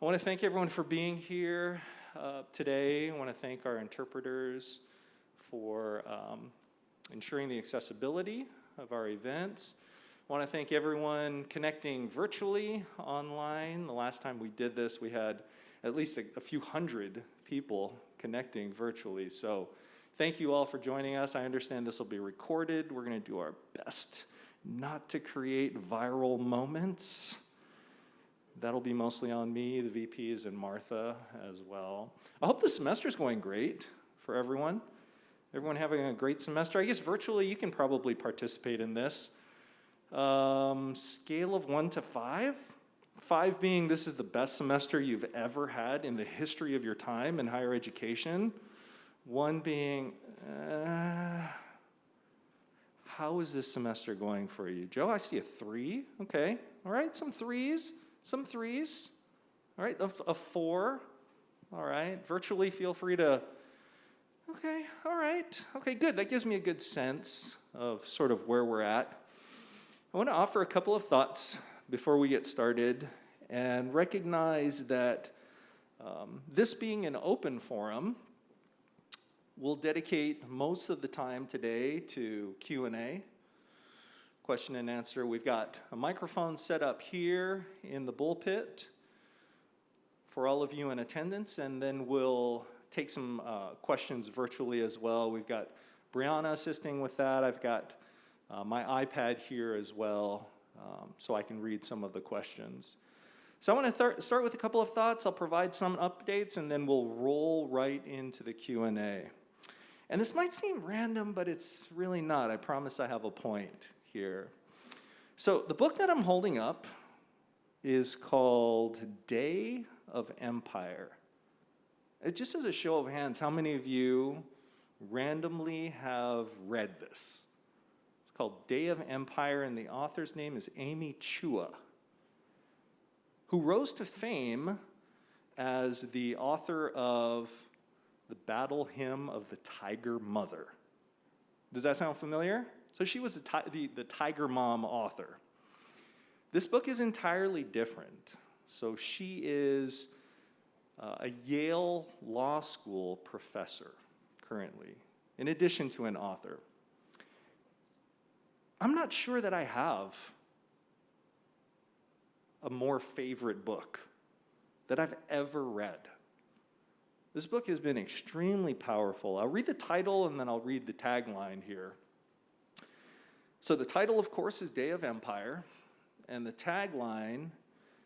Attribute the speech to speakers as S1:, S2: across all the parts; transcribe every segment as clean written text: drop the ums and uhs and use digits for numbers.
S1: I want to thank everyone for being here today. I want to thank our interpreters for ensuring the accessibility of our events. I want to thank everyone connecting virtually online. The last time we did this, we had at least a few hundred people connecting virtually. So thank you all for joining us. I understand this will be recorded. We're going to do our best not to create viral moments. That'll be mostly on me, the VPs, and Martha as well. I hope the semester's going great for everyone. Everyone having a great semester. I guess virtually you can probably participate in this. Scale of 1 to 5. 5 being this is the best semester you've ever had in the history of your time in higher education. 1 being, how is this semester going for you? Joe, I see a 3. Okay, all right, some 3s. Some 3s, all right, a 4, all right. Virtually, feel free to, okay, all right. Okay, good, that gives me a good sense of sort of where we're at. I want to offer a couple of thoughts before we get started and recognize that this being an open forum, we'll dedicate most of the time today to Q&A. Question and answer. We've got a microphone set up here in the bullpit for all of you in attendance, and then we'll take some questions virtually as well. We've got Brianna assisting with that. I've got my iPad here as well, so I can read some of the questions. So I want to start with a couple of thoughts. I'll provide some updates, and then we'll roll right into the Q&A. And this might seem random, but it's really not. I promise I have a point here. So the book that I'm holding up is called Day of Empire. It just as a show of hands, how many of you randomly have read this? It's called Day of Empire, and the author's name is Amy Chua, who rose to fame as the author of the Battle Hymn of the Tiger Mother. Does that sound familiar? So she was the Tiger Mom author. This book is entirely different. So she is a Yale Law School professor currently, in addition to an author. I'm not sure that I have a more favorite book that I've ever read. This book has been extremely powerful. I'll read the title and then I'll read the tagline here. So the title, of course, is Day of Empire, and the tagline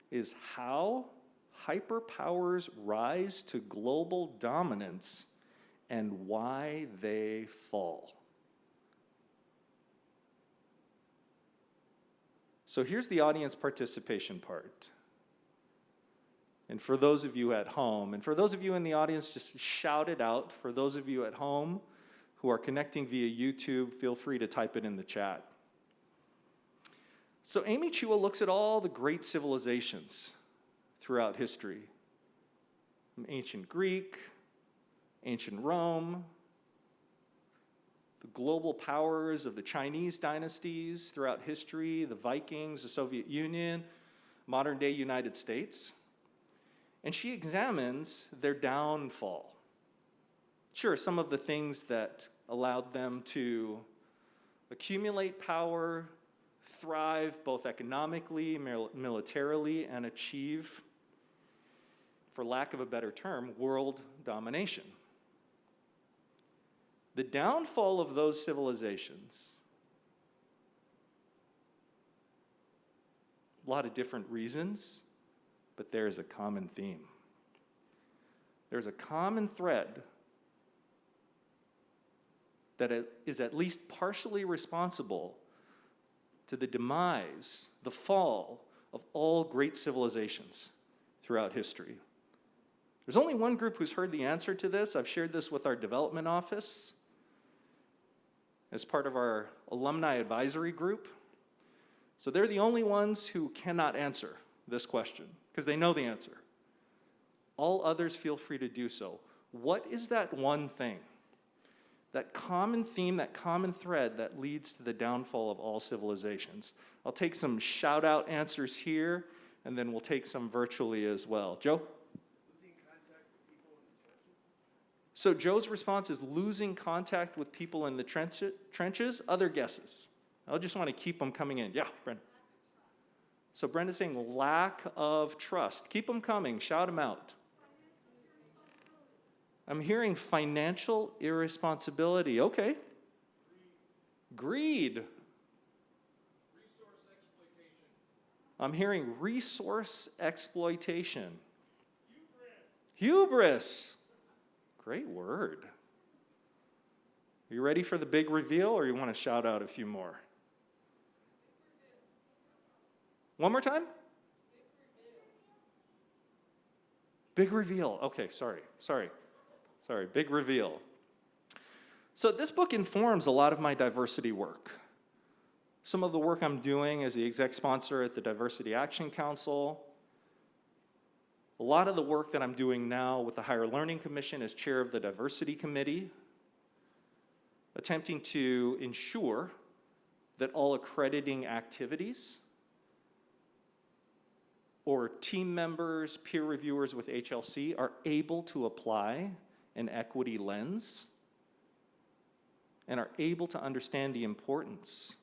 S1: is How Hyperpowers Rise to Global Dominance and Why They Fall. So here's the audience participation part. And for those of you at home, and for those of you in the audience, just shout it out. For those of you at home who are connecting via YouTube, feel free to type it in the chat. So Amy Chua looks at all the great civilizations throughout history. From ancient Greek, ancient Rome, the global powers of the Chinese dynasties throughout history, the Vikings, the Soviet Union, modern-day United States. And she examines their downfall. Sure, some of the things that allowed them to accumulate power, thrive both economically, militarily, and achieve, for lack of a better term, world domination. The downfall of those civilizations, a lot of different reasons, but there is a common theme. There's a common thread that is at least partially responsible to the demise, the fall of all great civilizations throughout history. There's only one group who's heard the answer to this. I've shared this with our development office as part of our alumni advisory group. So they're the only ones who cannot answer this question because they know the answer. All others feel free to do so. What is that one thing? That common theme, that common thread that leads to the downfall of all civilizations. I'll take some shout-out answers here. and then we'll take some virtually as well. Joe?
S2: Losing contact with people in the trenches?
S1: So Joe's response is losing contact with people in the trenches. Other guesses? I just want to keep them coming in. Yeah, Brenda. So Brenda's saying lack of trust. Keep them coming. Shout them out. I'm hearing financial irresponsibility. Okay. Greed.
S2: Resource exploitation.
S1: I'm hearing resource exploitation.
S2: Hubris.
S1: Hubris. Great word. Are you ready for the big reveal, or you want to shout out a few more? One more time? Big reveal. Okay, sorry. Big reveal. So this book informs a lot of my diversity work. Some of the work I'm doing as the exec sponsor at the Diversity Action Council. A lot of the work that I'm doing now with the Higher Learning Commission as chair of the Diversity Committee, attempting to ensure that all accrediting activities or team members, peer reviewers with HLC are able to apply an equity lens and are able to understand the importance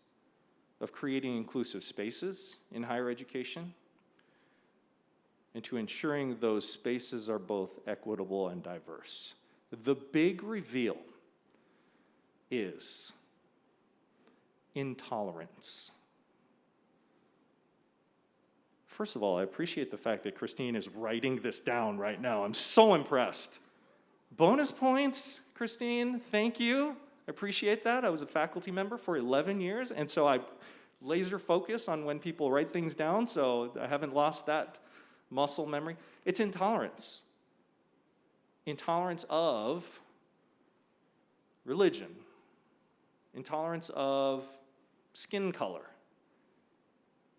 S1: of creating inclusive spaces in higher education and to ensuring those spaces are both equitable and diverse. The big reveal is intolerance. First of all, I appreciate the fact that Christine is writing this down right now. I'm so impressed. Bonus points, Christine, thank you. I appreciate that. I was a faculty member for 11 years, and so I laser focus on when people write things down, so I haven't lost that muscle memory. It's intolerance. Intolerance of religion. Intolerance of skin color.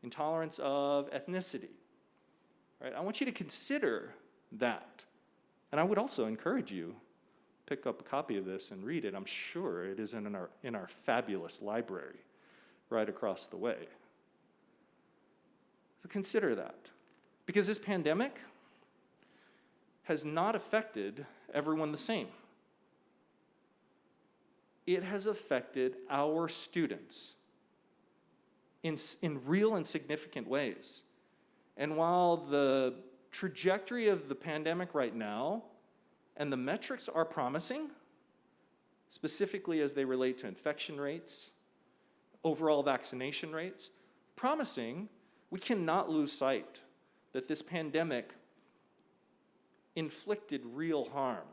S1: Intolerance of ethnicity, right? I want you to consider that. And I would also encourage you, pick up a copy of this and read it. I'm sure it is in our fabulous library right across the way. So consider that. Because this pandemic has not affected everyone the same. It has affected our students in real and significant ways. And while the trajectory of the pandemic right now and the metrics are promising, specifically as they relate to infection rates, overall vaccination rates, promising, we cannot lose sight that this pandemic inflicted real harm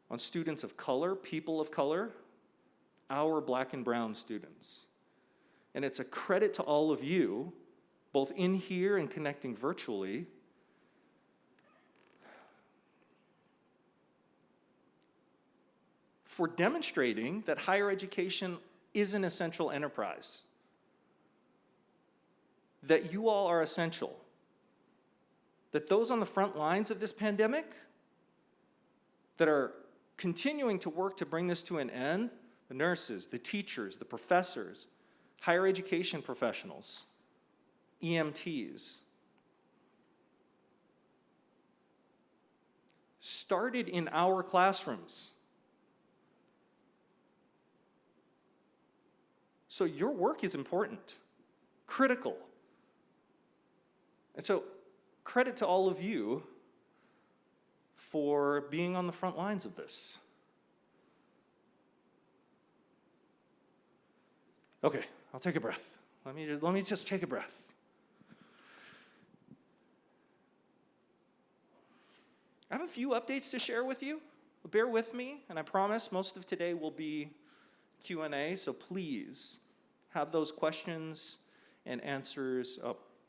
S1: on students of color, people of color, our black and brown students. And it's a credit to all of you, both in here and connecting virtually, for demonstrating that higher education is an essential enterprise. That you all are essential. That those on the front lines of this pandemic that are continuing to work to bring this to an end, the nurses, the teachers, the professors, higher education professionals, EMTs, started in our classrooms. So your work is important, critical. And so credit to all of you for being on the front lines of this. Okay, I'll take a breath. Let me just take a breath. I have a few updates to share with you. Bear with me, and I promise most of today will be Q&A, so please have those questions and answers,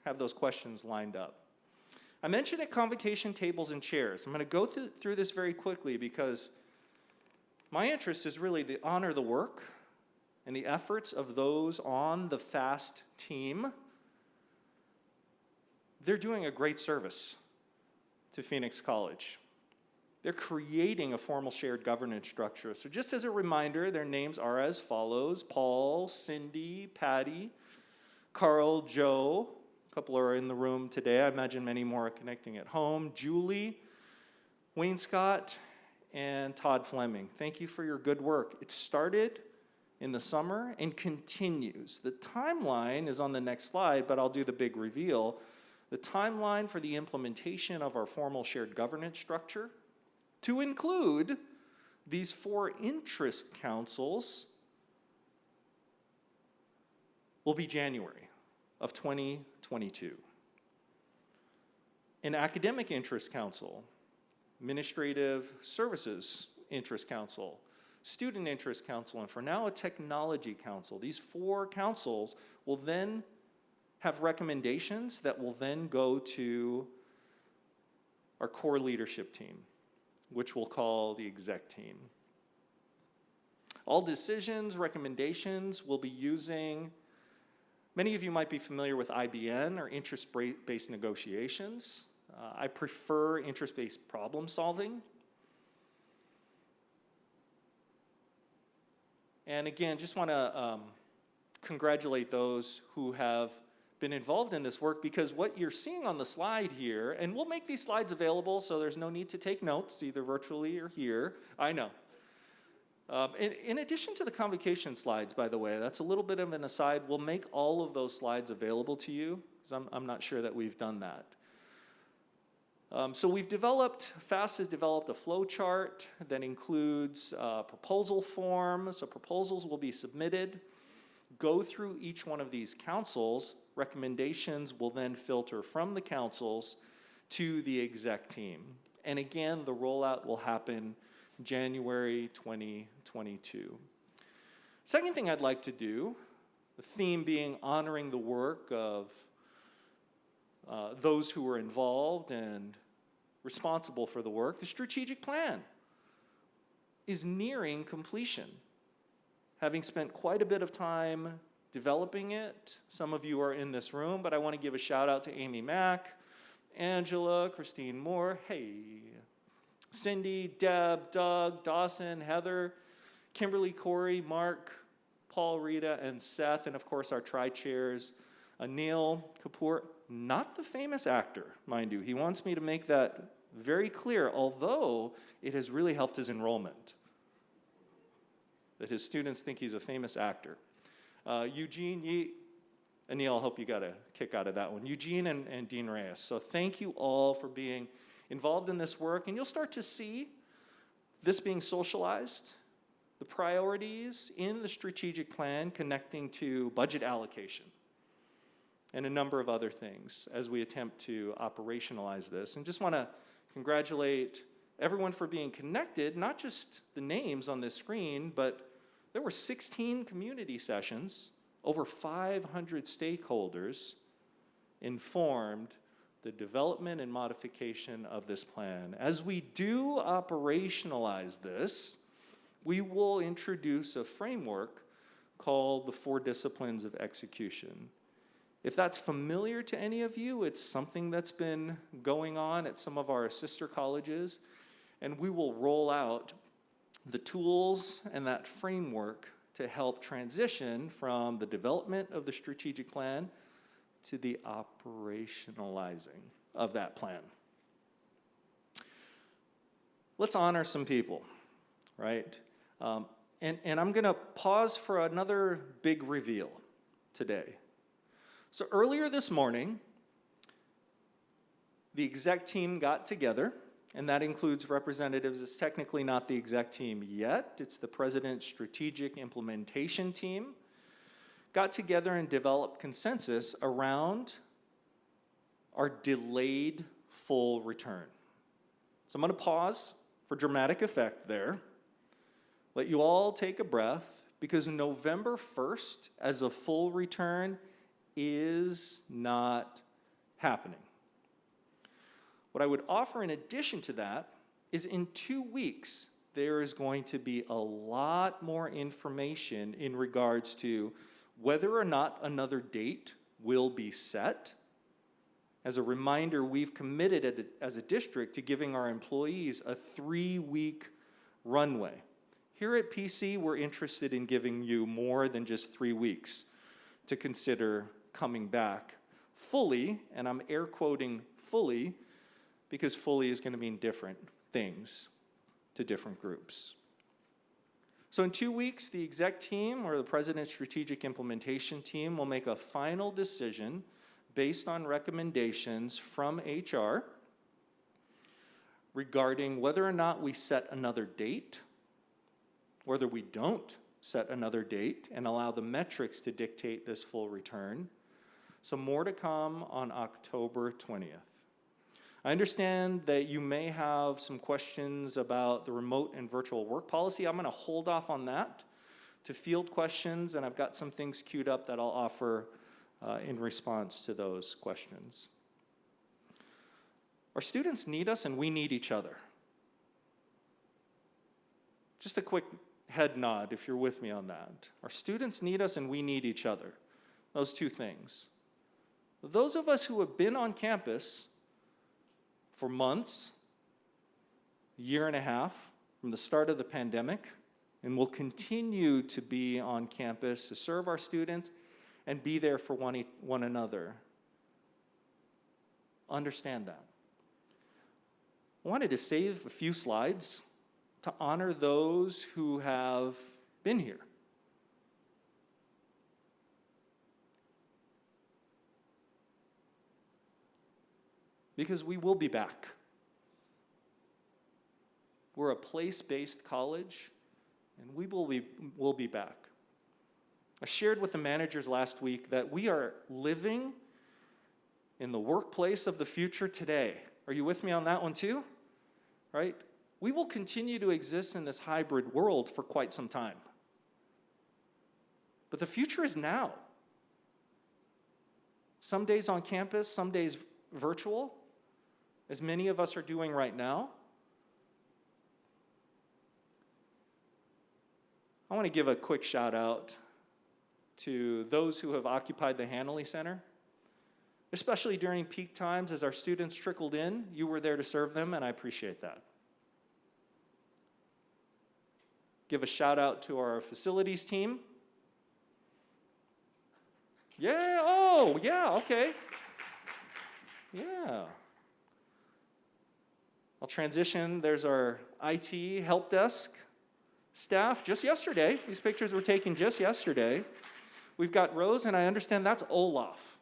S1: have those questions lined up. I mentioned at convocation tables and chairs. I'm going to go through this very quickly because my interest is really to honor the work and the efforts of those on the FAST team. They're doing a great service to Phoenix College. They're creating a formal shared governance structure. So just as a reminder, their names are as follows: Paul, Cindy, Patty, Carl, Joe, A couple are in the room today. I imagine many more are connecting at home. Julie, Wayne Scott, and Todd Fleming. Thank you for your good work. It started in the summer and continues. The timeline is on the next slide, but I'll do the big reveal. The timeline for the implementation of our formal shared governance structure, to include these 4 interest councils, will be January of 2022. An academic interest council, administrative services interest council, student interest council, and for now a technology council. These 4 councils will then have recommendations that will then go to our core leadership team, which we'll call the exec team. All decisions, recommendations will be using, many of you might be familiar with IBN or interest-based negotiations. I prefer interest-based problem solving. And again, just want to congratulate those who have been involved in this work, because what you're seeing on the slide here, and we'll make these slides available so there's no need to take notes, either virtually or here. I know. In addition to the convocation slides, by the way, that's a little bit of an aside, we'll make all of those slides available to you, because I'm not sure that we've done that. So FAST has developed a flow chart that includes a proposal form. So proposals will be submitted, go through each one of these councils. Recommendations will then filter from the councils to the exec team. And again, the rollout will happen January 2022. Second thing I'd like to do, the theme being honoring the work of those who were involved and responsible for the work. The strategic plan is nearing completion. Having spent quite a bit of time developing it, some of you are in this room, but I want to give a shout out to Amy Mack, Angela, Christine Moore, hey, Cindy, Deb, Doug, Dawson, Heather, Kimberly, Corey, Mark, Paul, Rita, and Seth, and of course our tri-chairs, Anil Kapoor, not the famous actor, mind you. He wants me to make that very clear, although it has really helped his enrollment, that his students think he's a famous actor. Eugene, Anil, I hope you got a kick out of that one. Eugene and Dean Reyes. So thank you all for being involved in this work, and you'll start to see this being socialized, the priorities in the strategic plan connecting to budget allocation, and a number of other things as we attempt to operationalize this. And just want to congratulate everyone for being connected, not just the names on this screen, but there were 16 community sessions, over 500 stakeholders informed the development and modification of this plan. As we do operationalize this, we will introduce a framework called the 4 disciplines of execution. If that's familiar to any of you, it's something that's been going on at some of our sister colleges, and we will roll out the tools and that framework to help transition from the development of the strategic plan to the operationalizing of that plan. Let's honor some people, right? And I'm going to pause for another big reveal today. So earlier this morning, the exec team got together, and that includes representatives. It's technically not the exec team yet. It's the president's strategic implementation team. Got together and developed consensus around our delayed full return. So I'm going to pause for dramatic effect there. Let you all take a breath, because November 1st as a full return is not happening. What I would offer in addition to that is in 2 weeks, there is going to be a lot more information in regards to whether or not another date will be set. As a reminder, we've committed as a district to giving our employees a 3-week runway. Here at PC, we're interested in giving you more than just 3 weeks to consider coming back fully, and I'm air quoting fully, because fully is going to mean different things to different groups. So in 2 weeks, the exec team or the President's Strategic Implementation Team will make a final decision based on recommendations from HR regarding whether or not we set another date, whether we don't set another date and allow the metrics to dictate this full return. So more to come on October 20th. I understand that you may have some questions about the remote and virtual work policy. I'm going to hold off on that to field questions, and I've got some things queued up that I'll offer in response to those questions. Our students need us, and we need each other. Just a quick head nod if you're with me on that. Our students need us, and we need each other. Those two things. Those of us who have been on campus for months, a year and a half from the start of the pandemic, and will continue to be on campus to serve our students and be there for one another. Understand that. I wanted to save a few slides to honor those who have been here. Because we will be back. We're a place-based college, and we will be back. I shared with the managers last week that we are living in the workplace of the future today. Are you with me on that one too? Right? We will continue to exist in this hybrid world for quite some time. But the future is now. Some days on campus, some days virtual, as many of us are doing right now. I want to give a quick shout out to those who have occupied the Hanley Center, especially during peak times as our students trickled in. You were there to serve them, and I appreciate that. Give a shout out to our facilities team. Yeah, oh, yeah, okay. Yeah. I'll transition. There's our IT help desk staff just yesterday. These pictures were taken just yesterday. We've got Rose, and I understand that's Olaf.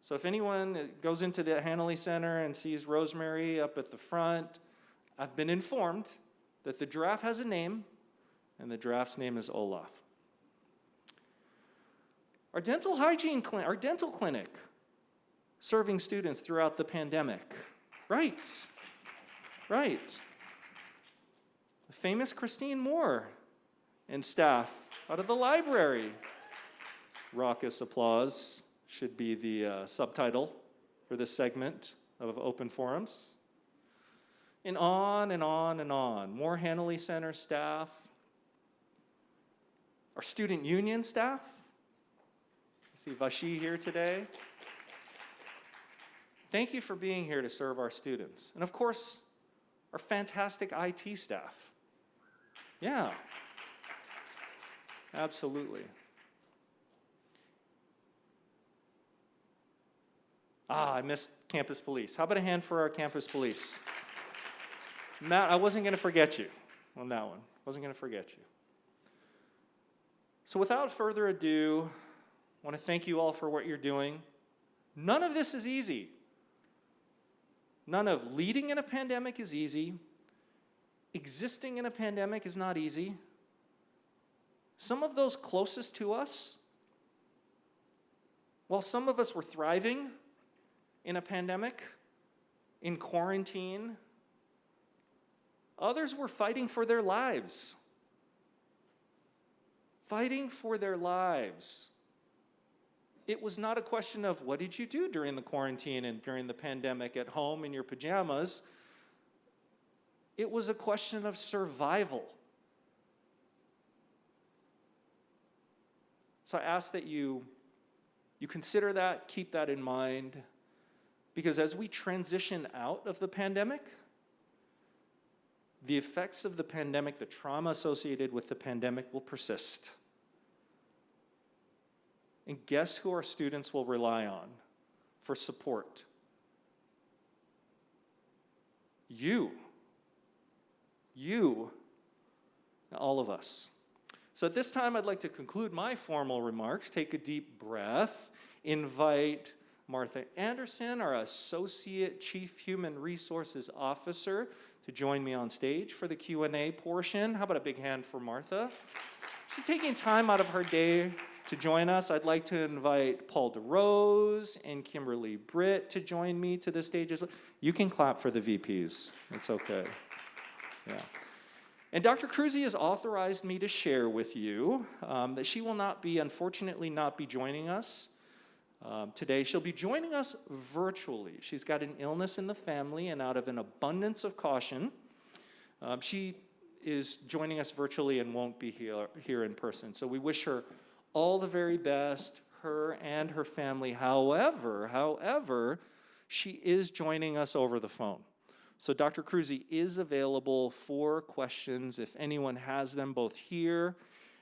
S1: So if anyone goes into the Hanley Center and sees Rosemary up at the front, I've been informed that the giraffe has a name, and the giraffe's name is Olaf. Our dental clinic, serving students throughout the pandemic. Right. The famous Christine Moore and staff out of the library. Raucous applause should be the subtitle for this segment of Open Forums. And on and on and on. More Hanley Center staff. Our student union staff. I see Vashi here today. Thank you for being here to serve our students. And of course, our fantastic IT staff. Yeah, absolutely. I missed campus police. How about a hand for our campus police? Matt, I wasn't going to forget you on that one. Wasn't going to forget you. So without further ado, I want to thank you all for what you're doing. None of this is easy. None of leading in a pandemic is easy. Existing in a pandemic is not easy. Some of those closest to us, while some of us were thriving in a pandemic, in quarantine, others were fighting for their lives. Fighting for their lives. It was not a question of what did you do during the quarantine and during the pandemic at home in your pajamas. It was a question of survival. So I ask that you consider that, keep that in mind, because as we transition out of the pandemic, the effects of the pandemic, the trauma associated with the pandemic will persist. And guess who our students will rely on for support. You, all of us. So at this time, I'd like to conclude my formal remarks, take a deep breath, invite Martha Anderson, our Associate Chief Human Resources Officer, to join me on stage for the Q&A portion. How about a big hand for Martha? She's taking time out of her day to join us. I'd like to invite Paul DeRose and Kimberly Britt to join me to the stage as well. You can clap for the VPs. It's okay. Yeah. And Dr. Cruzy has authorized me to share with you that she will unfortunately not be joining us today. She'll be joining us virtually. She's got an illness in the family, and out of an abundance of caution, she is joining us virtually and won't be here in person. So we wish her all the very best, her and her family. However, she is joining us over the phone. So Dr. Cruzy is available for questions if anyone has them, both here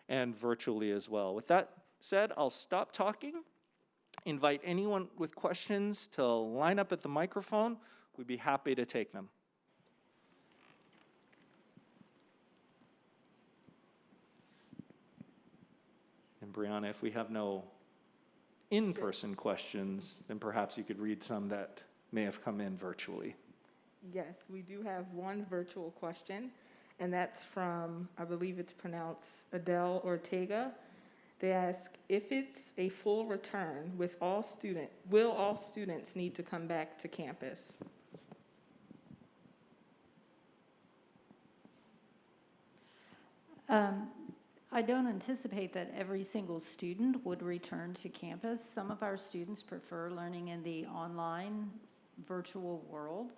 S1: and virtually as well. With that said, I'll stop talking, invite anyone with questions to line up at the microphone. We'd be happy to take them. And Brianna, if we have no in-person questions, then perhaps you could read some that may have come in virtually.
S3: Yes, we do have one virtual question, and that's from, I believe it's pronounced Adele Ortega. They ask, if it's a full return will all students need to come back to campus?
S4: I don't anticipate that every single student would return to campus. Some of our students prefer learning in the online virtual world.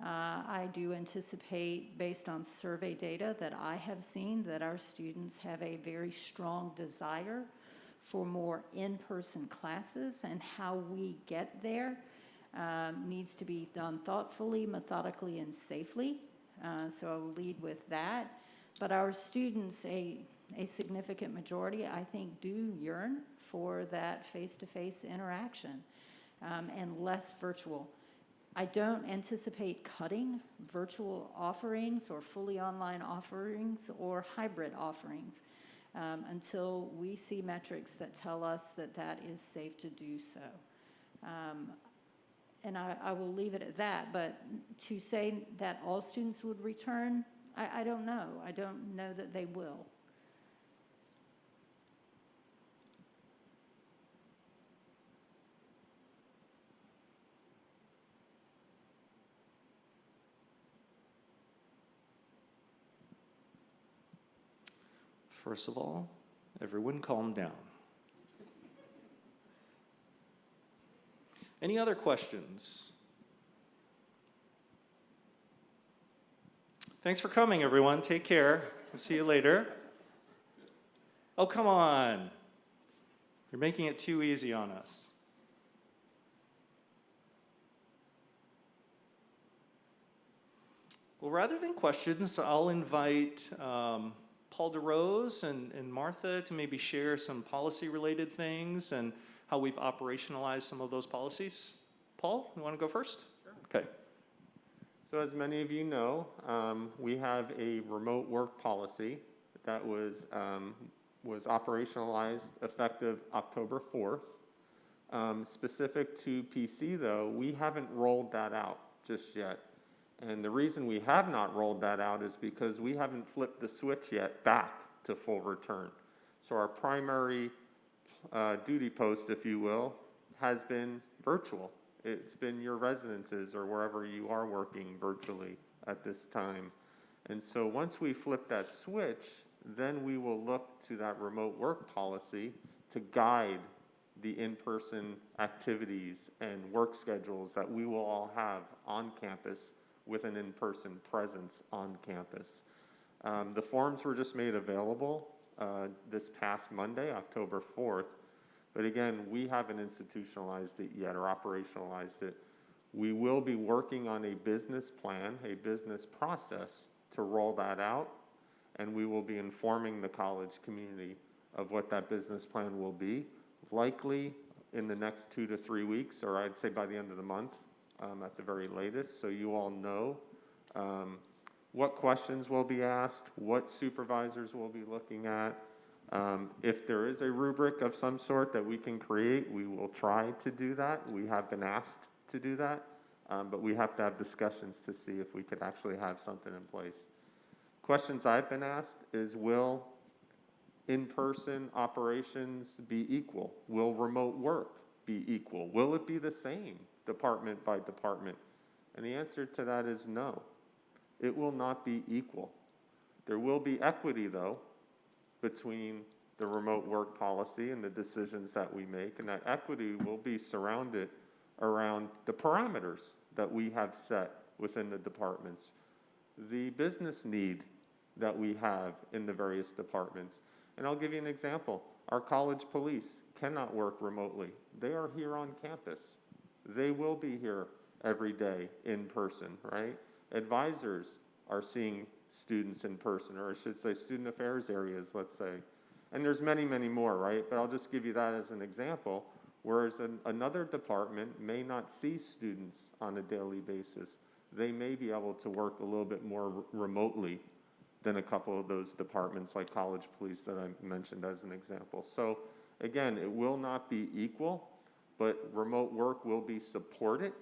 S4: I do anticipate, based on survey data that I have seen, that our students have a very strong desire for more in-person classes, and how we get there needs to be done thoughtfully, methodically, and safely. So I will lead with that. But our students, a significant majority, I think, do yearn for that face-to-face interaction and less virtual. I don't anticipate cutting virtual offerings or fully online offerings or hybrid offerings until we see metrics that tell us that that is safe to do so. And I will leave it at that, but to say that all students would return, I don't know. I don't know that they will.
S1: First of all, everyone calm down. Any other questions? Thanks for coming, everyone. Take care. We'll see you later. Oh, come on. You're making it too easy on us. Well, rather than questions, I'll invite Paul DeRose and Martha to maybe share some policy-related things and how we've operationalized some of those policies. Paul, you want to go first?
S5: Sure.
S1: Okay.
S5: So as many of you know, we have a remote work policy that was operationalized effective October 4th. Specific to PC, though, we haven't rolled that out just yet. And the reason we have not rolled that out is because we haven't flipped the switch yet back to full return. So our primary duty post, if you will, has been virtual. It's been your residences or wherever you are working virtually at this time. And so once we flip that switch, then we will look to that remote work policy to guide the in-person activities and work schedules that we will all have on campus with an in-person presence on campus. The forms were just made available this past Monday, October 4th. But again, we haven't institutionalized it yet or operationalized it. We will be working on a business plan, a business process to roll that out, and we will be informing the college community of what that business plan will be, likely in the next 2 to 3 weeks, or I'd say by the end of the month at the very latest, so you all know what questions will be asked, what supervisors will be looking at. If there is a rubric of some sort that we can create, we will try to do that. We have been asked to do that, but we have to have discussions to see if we could actually have something in place. Questions I've been asked is, will in-person operations be equal? Will remote work be equal? Will it be the same department by department? And the answer to that is no. It will not be equal. There will be equity, though, between the remote work policy and the decisions that we make, and that equity will be surrounded around the parameters that we have set within the departments, the business need that we have in the various departments. And I'll give you an example. Our college police cannot work remotely. They are here on campus. They will be here every day in person, right? Advisors are seeing students in person, or I should say student affairs areas, let's say. And there's many, many more, right? But I'll just give you that as an example, whereas another department may not see students on a daily basis. They may be able to work a little bit more remotely than a couple of those departments like college police that I mentioned as an example. So again, it will not be equal, but remote work will be supported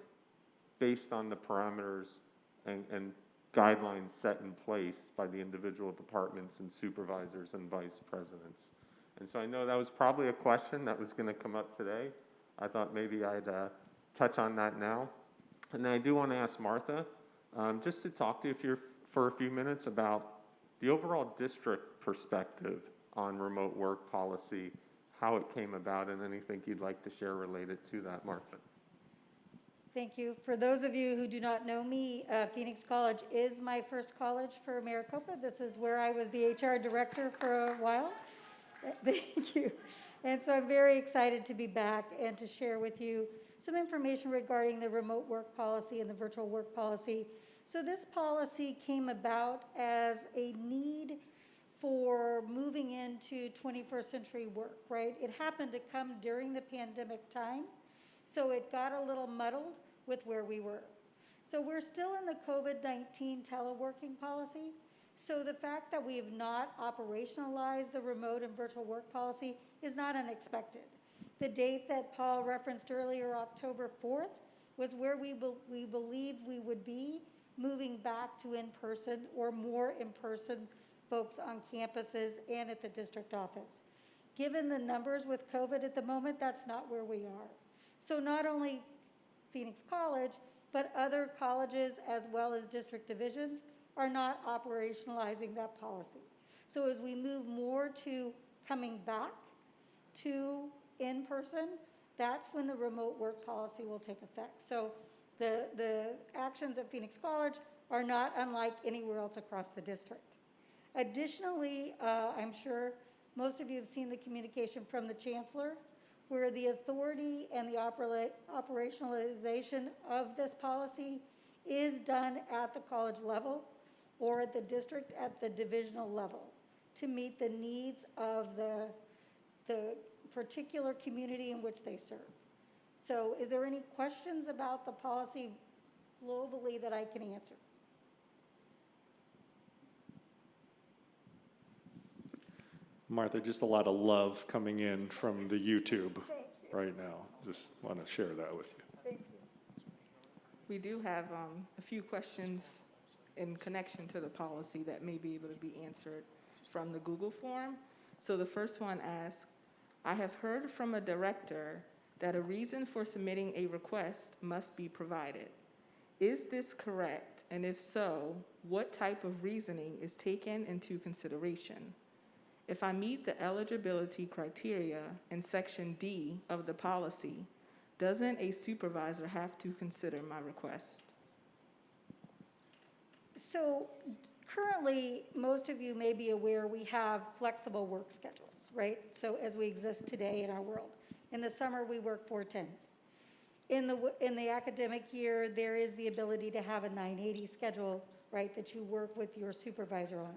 S5: based on the parameters and guidelines set in place by the individual departments and supervisors and vice presidents. And so I know that was probably a question that was going to come up today. I thought maybe I'd touch on that now. And then I do want to ask Martha just to talk to you for a few minutes about the overall district perspective on remote work policy, how it came about, and anything you'd like to share related to that, Martha.
S6: Thank you. For those of you who do not know me, Phoenix College is my first college for Maricopa. This is where I was the HR director for a while. Thank you. And so I'm very excited to be back and to share with you some information regarding the remote work policy and the virtual work policy. So this policy came about as a need for moving into 21st century work, right? It happened to come during the pandemic time, so it got a little muddled with where we were. So we're still in the COVID-19 teleworking policy. So the fact that we have not operationalized the remote and virtual work policy is not unexpected. The date that Paul referenced earlier, October 4th, was where we believed we would be moving back to in-person or more in-person folks on campuses and at the district office. Given the numbers with COVID at the moment, that's not where we are. So not only Phoenix College, but other colleges as well as district divisions are not operationalizing that policy. So as we move more to coming back to in-person, that's when the remote work policy will take effect. So the actions at Phoenix College are not unlike anywhere else across the district. Additionally, I'm sure most of you have seen the communication from the chancellor, where the authority and the operationalization of this policy is done at the college level or at the district at the divisional level to meet the needs of the particular community in which they serve. So is there any questions about the policy globally that I can answer?
S1: Martha, just a lot of love coming in from the YouTube right now. Just want to share that with you.
S6: Thank you.
S3: We do have a few questions in connection to the policy that may be able to be answered from the Google form. So the first one asks, I have heard from a director that a reason for submitting a request must be provided. Is this correct? And if so, what type of reasoning is taken into consideration? If I meet the eligibility criteria in Section D of the policy, doesn't a supervisor have to consider my request?
S6: So currently, most of you may be aware we have flexible work schedules, right? So as we exist today in our world. In the summer, we work 4/10s. In the academic year, there is the ability to have a 980 schedule, right, that you work with your supervisor on.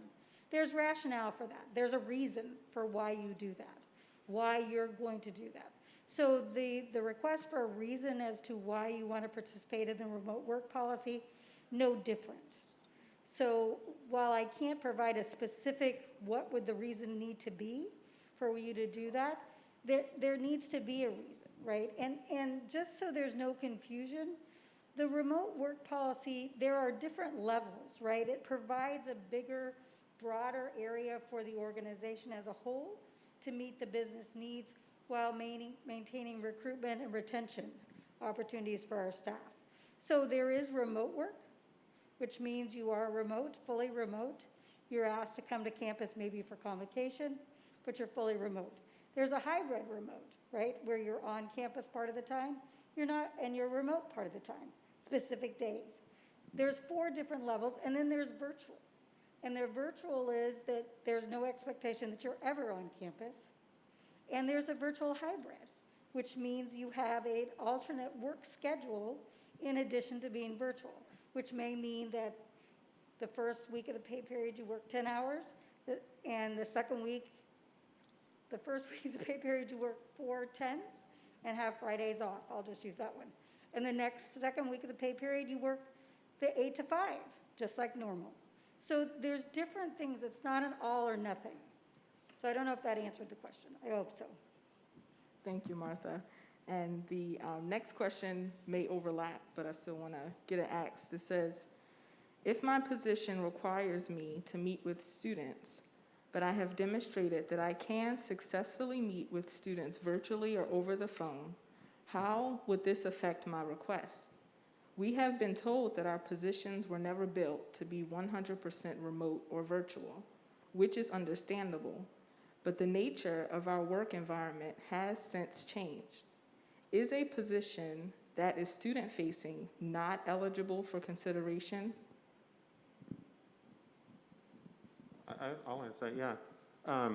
S6: There's rationale for that. There's a reason for why you do that, why you're going to do that. So the request for a reason as to why you want to participate in the remote work policy, no different. So while I can't provide a specific, what would the reason need to be for you to do that, there needs to be a reason, right? And just so there's no confusion, the remote work policy, there are different levels, right? It provides a bigger, broader area for the organization as a whole to meet the business needs while maintaining recruitment and retention opportunities for our staff. So there is remote work, which means you are remote, fully remote. You're asked to come to campus maybe for convocation, but you're fully remote. There's a hybrid remote, right, where you're on campus part of the time, you're not, and you're remote part of the time, specific days. There's 4 different levels, and then there's virtual. And their virtual is that there's no expectation that you're ever on campus. And there's a virtual hybrid, which means you have an alternate work schedule in addition to being virtual, which may mean that the first week of the pay period you work 10 hours, and the second week, the first week of the pay period you work 4 10s and have Fridays off. I'll just use that one. And the second week of the pay period you work the 8 to 5, just like normal. So there's different things. It's not an all or nothing. So I don't know if that answered the question. I hope so.
S3: Thank you, Martha. And the next question may overlap, but I still want to get it asked. It says, if my position requires me to meet with students, but I have demonstrated that I can successfully meet with students virtually or over the phone, how would this affect my request? We have been told that our positions were never built to be 100% remote or virtual, which is understandable, but the nature of our work environment has since changed. Is a position that is student-facing not eligible for consideration?
S5: I'll answer that, yeah.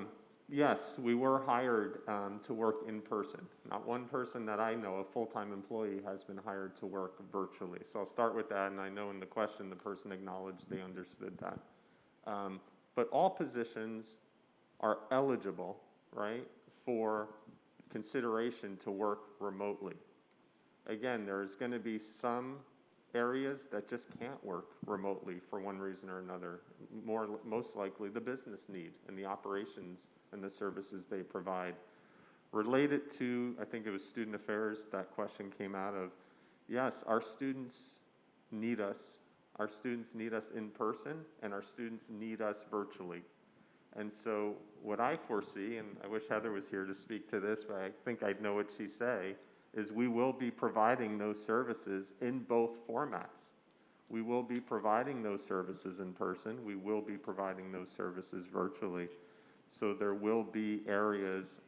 S5: Yes, we were hired to work in person. Not one person that I know, a full-time employee, has been hired to work virtually. So I'll start with that, and I know in the question the person acknowledged they understood that. But all positions are eligible, right, for consideration to work remotely. Again, there's going to be some areas that just can't work remotely for one reason or another. Most likely the business need and the operations and the services they provide. Related to, I think it was student affairs, that question came out of, yes, our students need us. Our students need us in person, and our students need us virtually. And so what I foresee, and I wish Heather was here to speak to this, but I think I'd know what she'd say, is we will be providing those services in both formats. We will be providing those services in person. We will be providing those services virtually. So there will be areas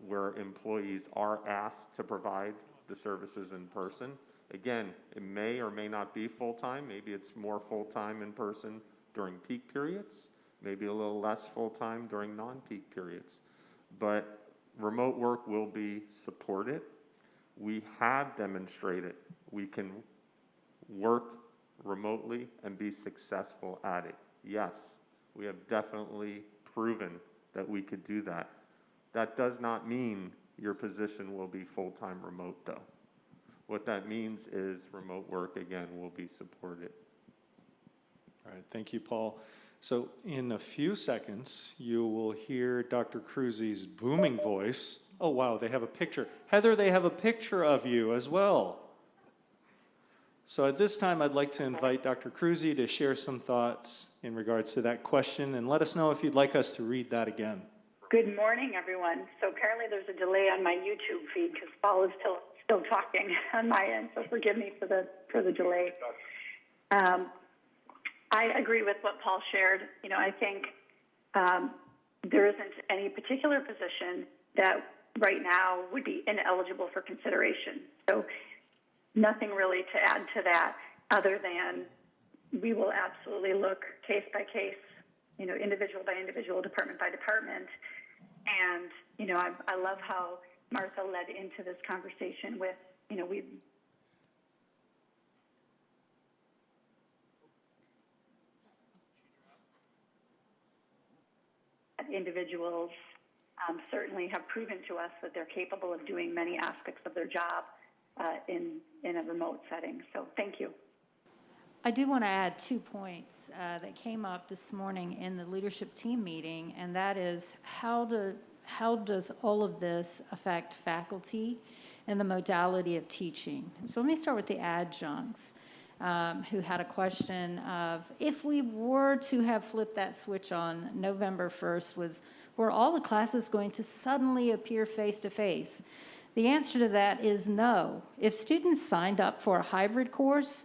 S5: where employees are asked to provide the services in person. Again, it may or may not be full-time. Maybe it's more full-time in person during peak periods, maybe a little less full-time during non-peak periods. But remote work will be supported. We have demonstrated we can work remotely and be successful at it. Yes, we have definitely proven that we could do that. That does not mean your position will be full-time remote, though. What that means is remote work, again, will be supported.
S1: All right, thank you, Paul. So in a few seconds, you will hear Dr. Cruzy's booming voice. Oh, wow, they have a picture. Heather, they have a picture of you as well. So at this time, I'd like to invite Dr. Cruzy to share some thoughts in regards to that question, and let us know if you'd like us to read that again.
S7: Good morning, everyone. So apparently there's a delay on my YouTube feed because Paul is still talking on my end, so forgive me for the delay. I agree with what Paul shared. You know, I think there isn't any particular position that right now would be ineligible for consideration. So nothing really to add to that other than we will absolutely look case by case, you know, individual by individual, department by department. And, you know, I love how Martha led into this conversation with, you know, we individuals certainly have proven to us that they're capable of doing many aspects of their job in a remote setting. So thank you.
S4: I do want to add 2 points that came up this morning in the leadership team meeting, and that is how does all of this affect faculty and the modality of teaching? So let me start with the adjuncts who had a question of, if we were to have flipped that switch on November 1st, were all the classes going to suddenly appear face-to-face? The answer to that is no. If students signed up for a hybrid course,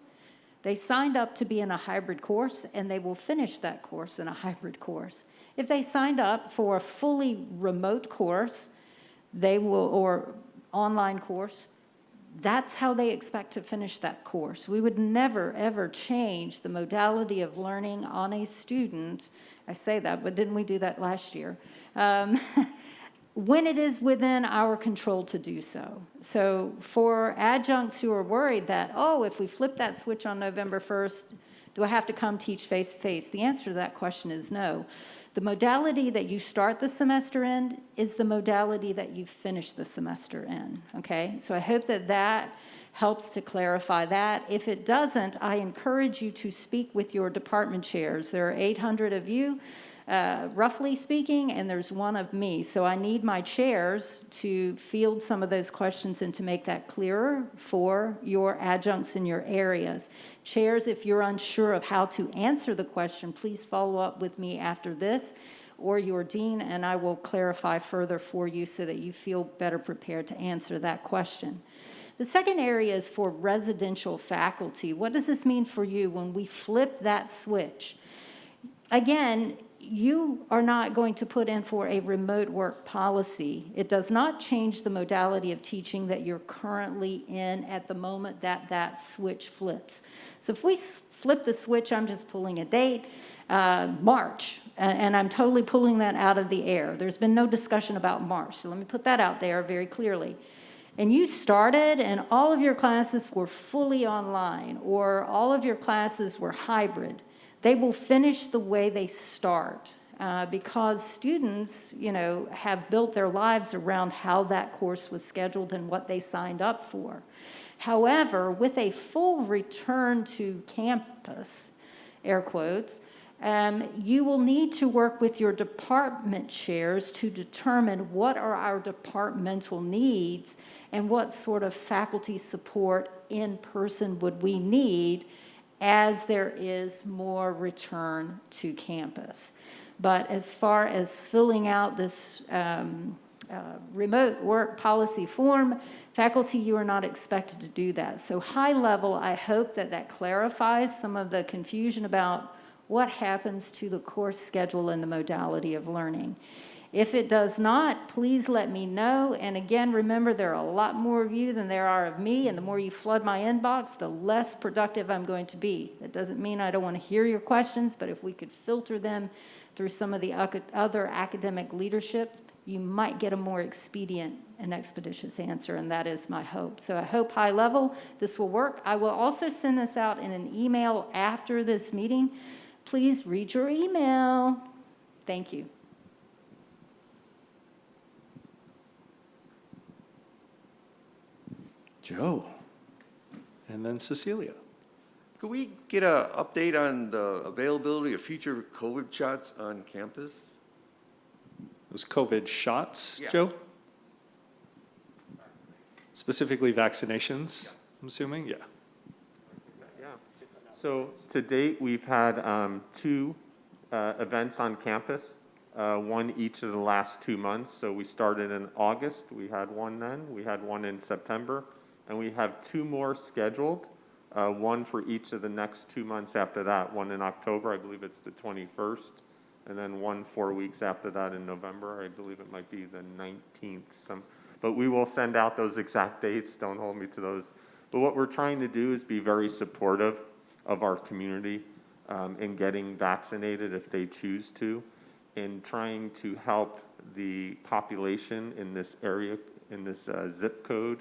S4: they signed up to be in a hybrid course, and they will finish that course in a hybrid course. If they signed up for a fully remote course, or online course, that's how they expect to finish that course. We would never, ever change the modality of learning on a student. I say that, but didn't we do that last year? When it is within our control to do so. So for adjuncts who are worried that, oh, if we flip that switch on November 1st, do I have to come teach face-to-face? The answer to that question is no. The modality that you start the semester in is the modality that you finish the semester in, okay? So I hope that that helps to clarify that. If it doesn't, I encourage you to speak with your department chairs. There are 800 of you, roughly speaking, and there's one of me. So I need my chairs to field some of those questions and to make that clearer for your adjuncts in your areas. Chairs, if you're unsure of how to answer the question, please follow up with me after this or your dean, and I will clarify further for you so that you feel better prepared to answer that question. The second area is for residential faculty. What does this mean for you when we flip that switch? Again, you are not going to put in for a remote work policy. It does not change the modality of teaching that you're currently in at the moment that that switch flips. So if we flip the switch, I'm just pulling a date, March, and I'm totally pulling that out of the air. There's been no discussion about March, so let me put that out there very clearly. And you started and all of your classes were fully online, or all of your classes were hybrid. They will finish the way they start because students, have built their lives around how that course was scheduled and what they signed up for. However, with a full return to campus, air quotes, you will need to work with your department chairs to determine what are our departmental needs and what sort of faculty support in person would we need as there is more return to campus. But as far as filling out this remote work policy form, faculty, you are not expected to do that. So high level, I hope that that clarifies some of the confusion about what happens to the course schedule and the modality of learning. If it does not, please let me know. And again, remember, there are a lot more of you than there are of me, and the more you flood my inbox, the less productive I'm going to be. That doesn't mean I don't want to hear your questions, but if we could filter them through some of the other academic leadership, you might get a more expedient and expeditious answer, and that is my hope. So I hope high level this will work. I will also send this out in an email after this meeting. Please read your email. Thank you.
S1: Joe. And then Cecilia.
S2: Could we get an update on the availability of future COVID shots on campus?
S1: Those COVID shots,
S2: Yeah.
S1: Joe? Specifically vaccinations, I'm assuming? Yeah.
S5: Yeah. So to date, we've had 2 events on campus, one each of the last 2 months. So we started in August, we had one then, we had one in September, and we have 2 more scheduled, one for each of the next 2 months after that, one in October, I believe it's the 21st, and then one 4 weeks after that in November, I believe it might be the 19th. But we will send out those exact dates, don't hold me to those. But what we're trying to do is be very supportive of our community in getting vaccinated if they choose to, and trying to help the population in this area, in this zip code,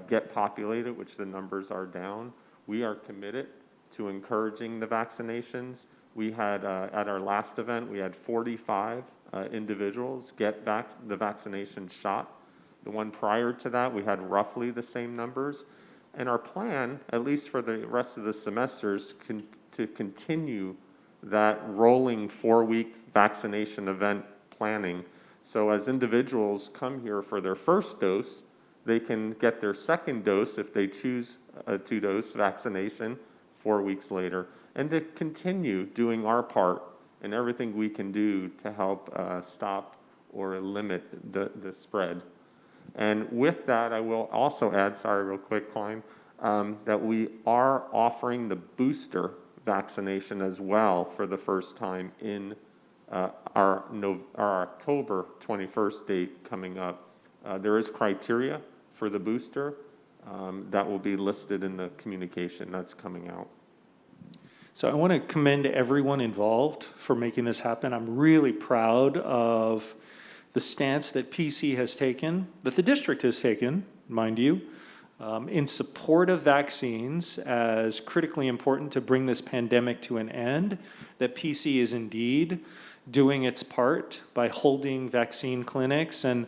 S5: get populated, which the numbers are down. We are committed to encouraging the vaccinations. We had, at our last event, we had 45 individuals get the vaccination shot. The one prior to that, we had roughly the same numbers. And our plan, at least for the rest of the semesters, to continue that rolling 4-week vaccination event planning. So as individuals come here for their first dose, they can get their second dose if they choose a 2-dose vaccination 4 weeks later, and to continue doing our part and everything we can do to help stop or limit the spread. And with that, I will also add, sorry, real quick, Klein, that we are offering the booster vaccination as well for the first time in our October 21st date coming up. There is criteria for the booster that will be listed in the communication that's coming out.
S1: So I want to commend everyone involved for making this happen. I'm really proud of the stance that PC has taken, that the district has taken, mind you, in support of vaccines as critically important to bring this pandemic to an end, that PC is indeed doing its part by holding vaccine clinics. And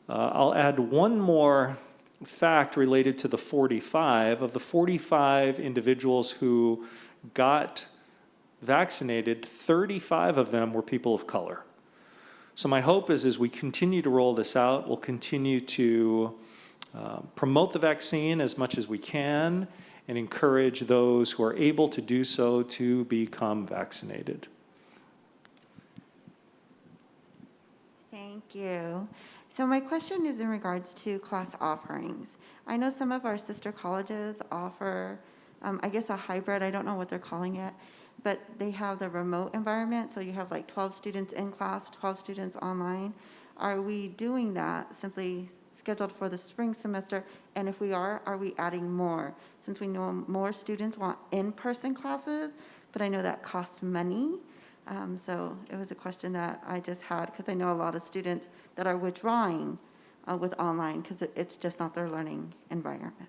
S1: I'll add one more fact related to the 45. Of the 45 individuals who got vaccinated, 35 of them were people of color. So my hope is as we continue to roll this out, we'll continue to promote the vaccine as much as we can and encourage those who are able to do so to become vaccinated.
S8: Thank you. So my question is in regards to class offerings. I know some of our sister colleges offer, I guess a hybrid, I don't know what they're calling it, but they have the remote environment, so you have like 12 students in class, 12 students online. Are we doing that simply scheduled for the spring semester? And if we are we adding more? Since we know more students want in-person classes, but I know that costs money. So it was a question that I just had because I know a lot of students that are withdrawing with online because it's just not their learning environment.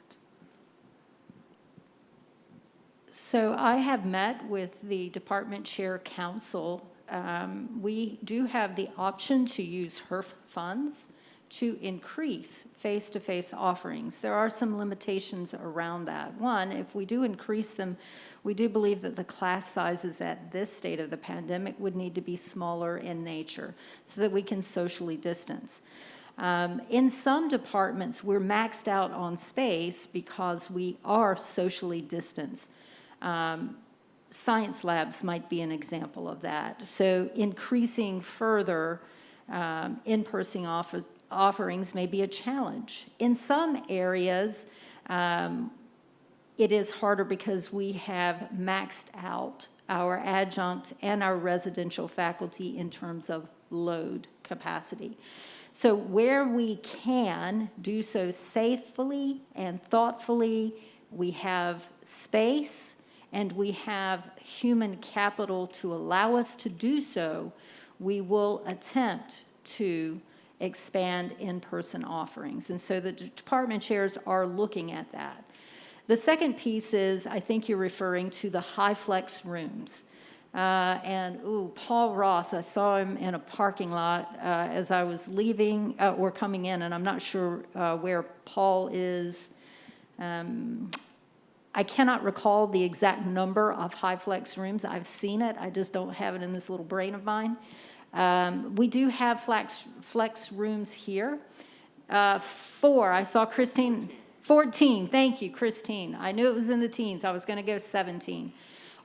S4: So I have met with the department chair council. We do have the option to use HERF funds to increase face-to-face offerings. There are some limitations around that. One, if we do increase them, we do believe that the class sizes at this state of the pandemic would need to be smaller in nature so that we can socially distance. In some departments, we're maxed out on space because we are socially distanced. Science labs might be an example of that. So increasing further in-person offerings may be a challenge. In some areas, it is harder because we have maxed out our adjunct and our residential faculty in terms of load capacity. So where we can do so safely and thoughtfully, we have space and we have human capital to allow us to do so, we will attempt to expand in-person offerings. And so the department chairs are looking at that. The second piece is, I think you're referring to the high flex rooms. Paul Ross, I saw him in a parking lot as I was leaving or coming in, and I'm not sure where Paul is. I cannot recall the exact number of high flex rooms. I've seen it. I just don't have it in this little brain of mine. We do have flex rooms here. 4, I saw Christine. 14, thank you, Christine. I knew it was in the teens. I was going to go 17.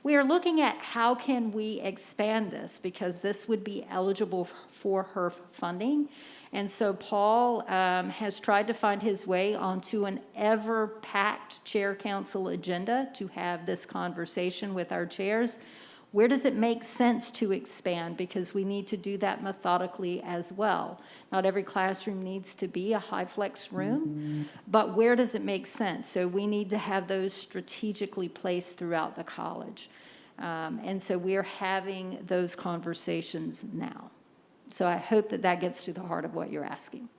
S4: We are looking at how can we expand this because this would be eligible for HERF funding. And so Paul has tried to find his way onto an ever-packed chair council agenda to have this conversation with our chairs. Where does it make sense to expand? Because we need to do that methodically as well. Not every classroom needs to be a high flex room, but where does it make sense? So we need to have those strategically placed throughout the college. And so we are having those conversations now. So I hope that that gets to the heart of what you're asking.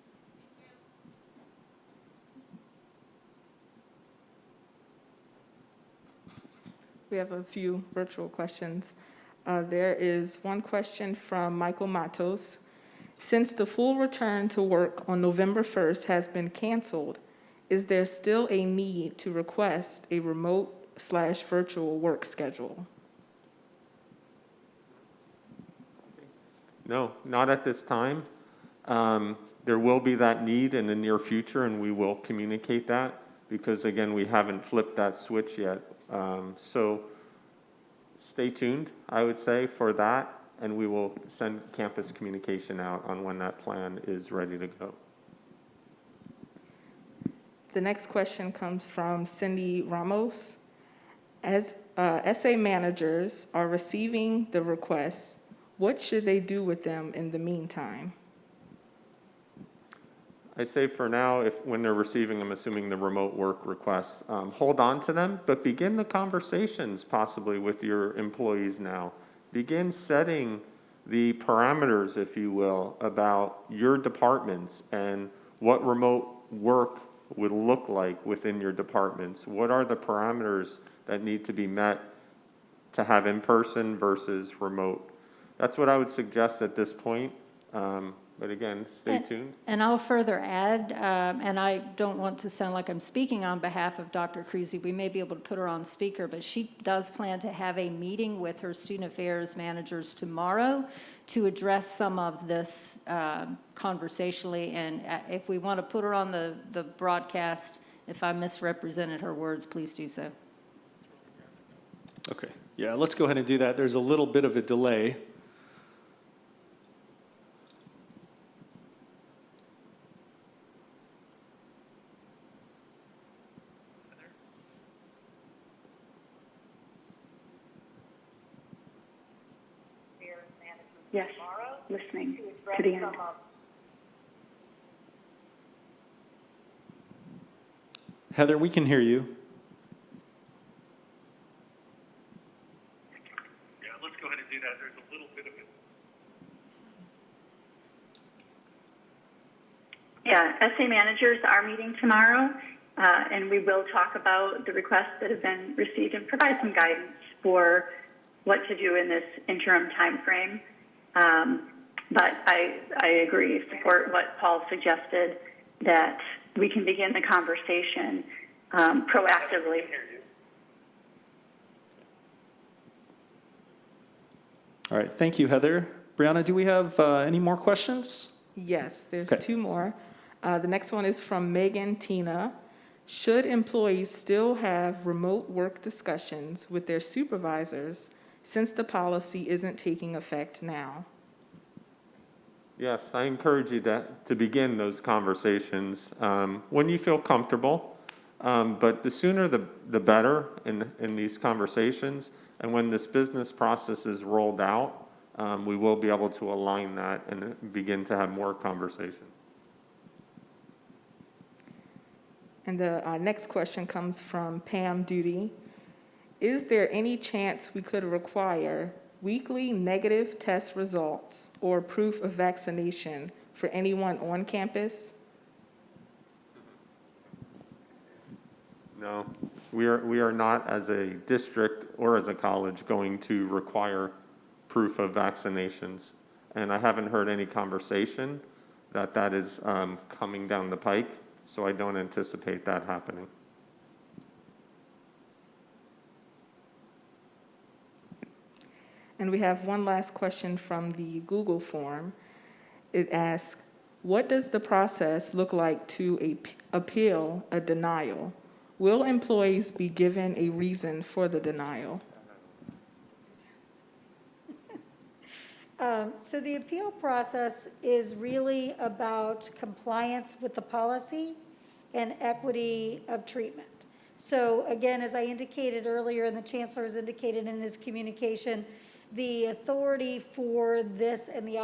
S3: We have a few virtual questions. There is one question from Michael Matos. Since the full return to work on November 1st has been canceled, is there still a need to request a remote/virtual work schedule?
S5: No, not at this time. There will be that need in the near future, and we will communicate that because, again, we haven't flipped that switch yet. So stay tuned, I would say, for that, and we will send campus communication out on when that plan is ready to go.
S3: The next question comes from Cindy Ramos. As SA managers are receiving the requests, what should they do with them in the meantime?
S5: I say for now, when they're receiving, I'm assuming the remote work requests, hold on to them, but begin the conversations possibly with your employees now. Begin setting the parameters, if you will, about your departments and what remote work would look like within your departments. What are the parameters that need to be met to have in-person versus remote? That's what I would suggest at this point. But again, stay tuned.
S4: And I'll further add, and I don't want to sound like I'm speaking on behalf of Dr. Creasy. We may be able to put her on speaker, but she does plan to have a meeting with her student affairs managers tomorrow to address some of this conversationally. And if we want to put her on the broadcast, if I misrepresented her words, please do so.
S1: Okay, yeah, let's go ahead and do that. There's a little bit of a delay.
S7: Yes, listening to the end.
S1: Heather, we can hear you.
S9: Yeah, let's go ahead and do that. There's a little bit of it.
S7: Yeah, SA managers are meeting tomorrow, and we will talk about the requests that have been received and provide some guidance for what to do in this interim time frame. But I agree, support what Paul suggested, that we can begin the conversation proactively.
S1: All right, thank you, Heather. Brianna, do we have any more questions?
S3: Yes, there's
S1: Okay.
S3: two more. The next one is from Megan Tina. Should employees still have remote work discussions with their supervisors since the policy isn't taking effect now?
S5: Yes, I encourage you to begin those conversations when you feel comfortable. But the sooner the better in these conversations. And when this business process is rolled out, we will be able to align that and begin to have more conversation.
S3: And the next question comes from Pam Duty. Is there any chance we could require weekly negative test results or proof of vaccination for anyone on campus?
S5: No, we are not, as a district or as a college, going to require proof of vaccinations. And I haven't heard any conversation that is coming down the pike, so I don't anticipate that happening.
S3: And we have one last question from the Google form. It asks, what does the process look like to appeal a denial? Will employees be given a reason for the denial?
S6: So the appeal process is really about compliance with the policy and equity of treatment. So again, as I indicated earlier, and the chancellor has indicated in his communication, the authority for this and the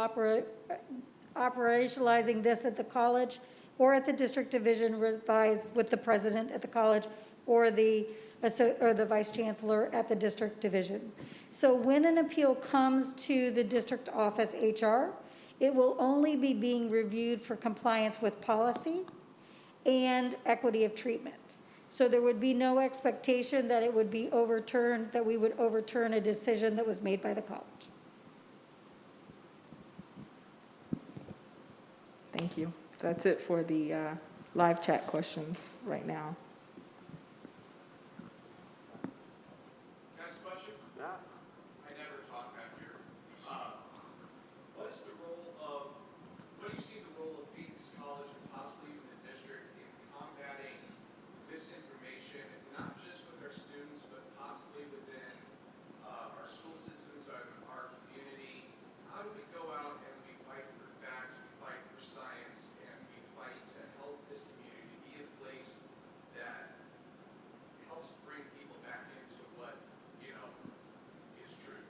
S6: operationalizing this at the college or at the district division resides with the president at the college or the vice chancellor at the district division. So when an appeal comes to the district office HR, it will only be being reviewed for compliance with policy and equity of treatment. So there would be no expectation that it would be overturned, that we would overturn a decision that was made by the college.
S3: Thank you. That's it for the live chat questions right now.
S10: Next question?
S5: Yeah.
S10: I never talk back here. What is the role of, what do you see the role of Phoenix College and possibly even the district in combating misinformation, not just with our students, but possibly within our school systems, our community? How do we go out and we fight for facts, we fight for science, and we fight to help this community be a place that helps bring people back into what, is true?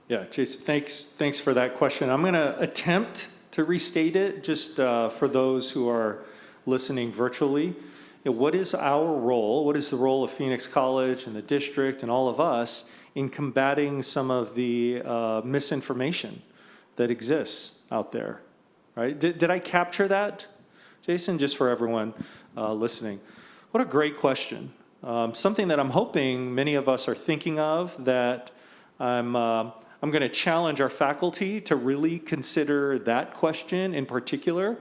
S1: Yeah, Jason, thanks for that question. I'm going to attempt to restate it just for those who are listening virtually. What is our role? What is the role of Phoenix College and the district and all of us in combating some of the misinformation that exists out there? Right? Did I capture that, Jason? Just for everyone listening. What a great question. Something that I'm hoping many of us are thinking of, that I'm going to challenge our faculty to really consider that question in particular.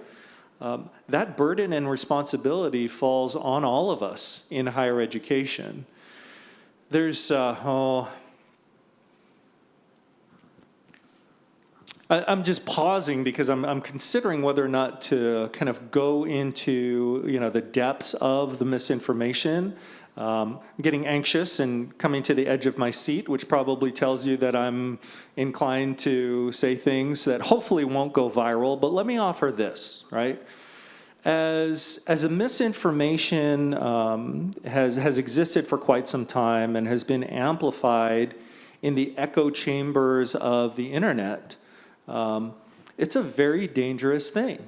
S1: That burden and responsibility falls on all of us in higher education. There's, I'm just pausing because I'm considering whether or not to kind of go into, the depths of the misinformation. I'm getting anxious and coming to the edge of my seat, which probably tells you that I'm inclined to say things that hopefully won't go viral. But let me offer this, right? As a misinformation has existed for quite some time and has been amplified in the echo chambers of the internet, it's a very dangerous thing.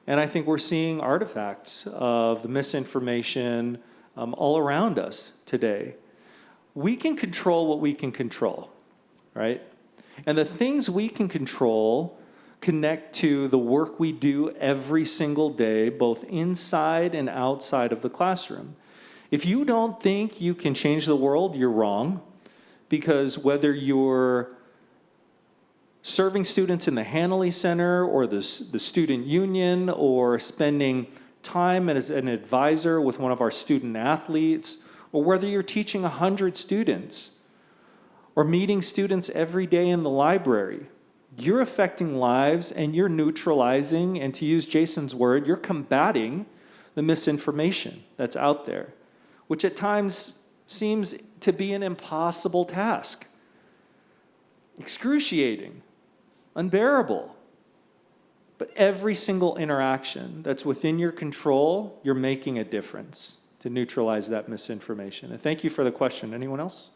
S1: And I think we're seeing artifacts of the misinformation all around us today. We can control what we can control, right? And the things we can control connect to the work we do every single day, both inside and outside of the classroom. If you don't think you can change the world, you're wrong, because whether you're serving students in the Hanley Center or the student union, or spending time as an advisor with one of our student athletes, or whether you're teaching 100 students or meeting students every day in the library, you're affecting lives and you're neutralizing, and to use Jason's word, you're combating the misinformation that's out there, which at times seems to be an impossible task. Excruciating, unbearable. But every single interaction that's within your control, you're making a difference to neutralize that misinformation. And thank you for the question. Anyone else?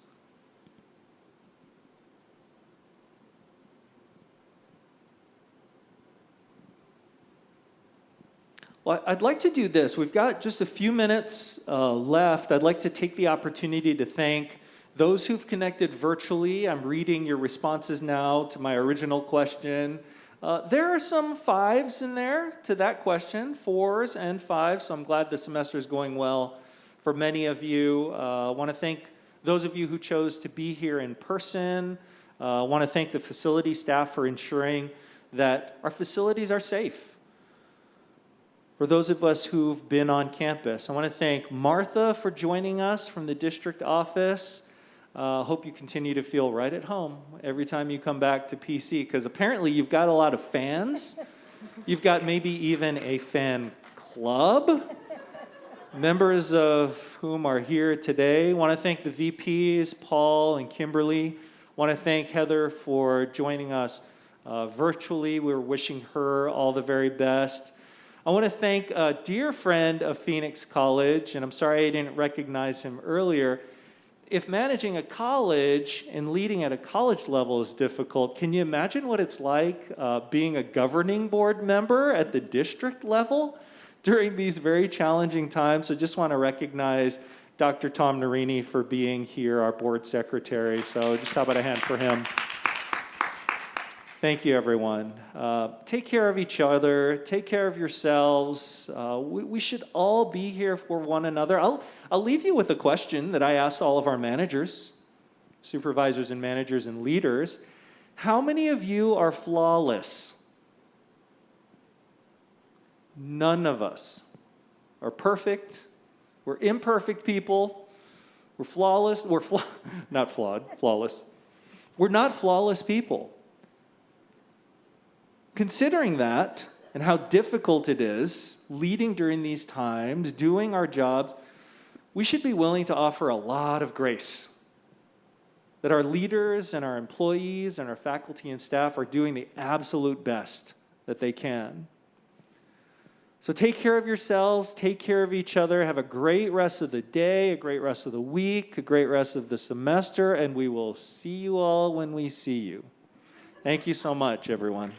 S1: Well, I'd like to do this. We've got just a few minutes left. I'd like to take the opportunity to thank those who've connected virtually. I'm reading your responses now to my original question. There are some 5s in there to that question, 4s and 5s, so I'm glad the semester is going well for many of you. I want to thank those of you who chose to be here in person. I want to thank the facility staff for ensuring that our facilities are safe. For those of us who've been on campus, I want to thank Martha for joining us from the district office. Hope you continue to feel right at home every time you come back to PC, because apparently you've got a lot of fans. You've got maybe even a fan club, members of whom are here today. I want to thank the VPs, Paul and Kimberly. I want to thank Heather for joining us virtually. We're wishing her all the very best. I want to thank a dear friend of Phoenix College, and I'm sorry I didn't recognize him earlier. If managing a college and leading at a college level is difficult, can you imagine what it's like being a governing board member at the district level during these very challenging times? So just want to recognize Dr. Tom Narini for being here, our board secretary. So just how about a hand for him? Thank you, everyone. Take care of each other. Take care of yourselves. We should all be here for one another. I'll leave you with a question that I asked all of our managers, supervisors and managers and leaders. How many of you are flawless? None of us are perfect. We're imperfect people. We're flawless. Not flawed, flawless. We're not flawless people. Considering that and how difficult it is leading during these times, doing our jobs, we should be willing to offer a lot of grace. That our leaders and our employees and our faculty and staff are doing the absolute best that they can. So take care of yourselves, take care of each other, have a great rest of the day, a great rest of the week, a great rest of the semester, and we will see you all when we see you. Thank you so much, everyone.